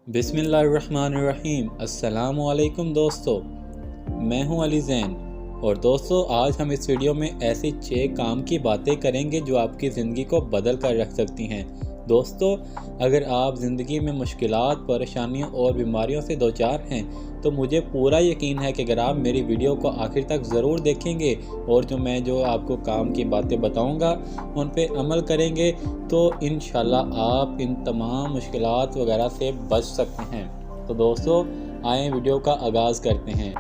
बिस्मिल्लाहिर्रहमानिर्रहीम। अस्सलाम वालेकुम दोस्तों, मैं हूं अली ज़ैन और दोस्तों आज हम इस वीडियो में ऐसी 6 काम की बातें करेंगे जो आपकी ज़िंदगी को बदल कर रख सकती हैं। दोस्तों, अगर आप ज़िंदगी में मुश्किलात, परेशानियों और बीमारियों से दोचार हैं तो मुझे पूरा यकीन है कि अगर आप मेरी वीडियो को आखिर तक ज़रूर देखेंगे और जो आपको काम की बातें बताऊंगा उन पे अमल करेंगे तो इंशाल्लाह आप इन तमाम मुश्किलात वगैरह से बच सकते हैं। तो दोस्तों आए वीडियो का आगाज़ करते हैं।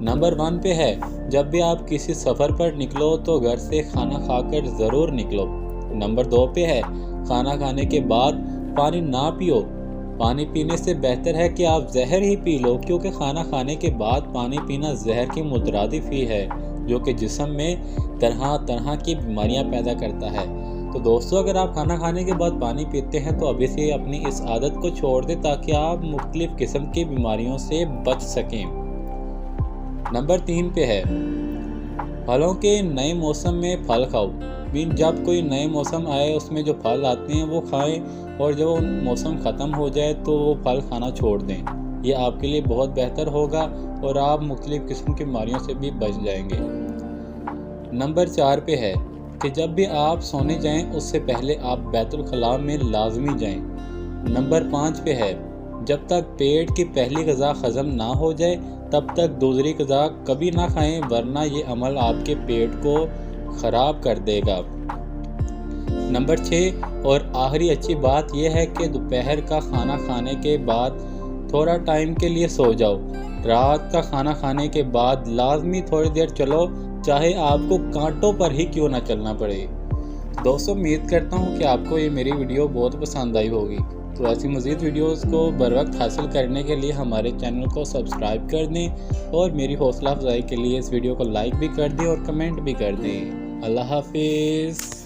नंबर 1 पे है, जब भी आप किसी सफ़र पर निकलो तो घर से खाना खाकर ज़रूर निकलो। नंबर 2 पे है, खाना खाने के बाद पानी ना पियो। पानी पीने से बेहतर है कि आप जहर ही पी लो, क्योंकि खाना खाने के बाद पानी पीना जहर की मुतरादिफ ही है जो कि जिस्म में तरह तरह की बीमारियां पैदा करता है। तो दोस्तों अगर आप खाना खाने के बाद पानी पीते हैं तो अभी से अपनी इस आदत को छोड़ दें ताकि आप मुख्तलिफ किस्म की बीमारियों से बच सकें। नंबर 3 पे है, फलों के नए मौसम में फल खाओ। जब कोई नए मौसम आए उसमें जो फल आते हैं वो खाएं और जब मौसम ख़त्म हो जाए तो वो फल खाना छोड़ दें। ये आपके लिए बहुत बेहतर होगा और आप मुख्तलिफ किस्म की बीमारियों से भी बच जाएंगे। नंबर 4 पे है कि जब भी आप सोने जाएं उससे पहले आप बैतुल खला में लाजमी जाएं। नंबर 5 पे है, जब तक पेट की पहली ग़िज़ा हज़म ना हो जाए तब तक दूसरी ग़िज़ा कभी ना खाएं, वरना ये अमल आपके पेट को ख़राब कर देगा। नंबर 6 और आखिरी अच्छी बात यह है कि दोपहर का खाना खाने के बाद थोड़ा टाइम के लिए सो जाओ। रात का खाना खाने के बाद लाजमी थोड़ी देर चलो, चाहे आपको कांटों पर ही क्यों ना चलना पड़े। दोस्तों उम्मीद करता हूँ कि आपको ये मेरी वीडियो बहुत पसंद आई होगी। तो ऐसी मज़ीद वीडियोस को बर वक्त हासिल करने के लिए हमारे चैनल को सब्सक्राइब कर दें और मेरी हौसला अफजाई के लिए इस वीडियो को लाइक भी कर दें और कमेंट भी कर दें। अल्लाह हाफिज़।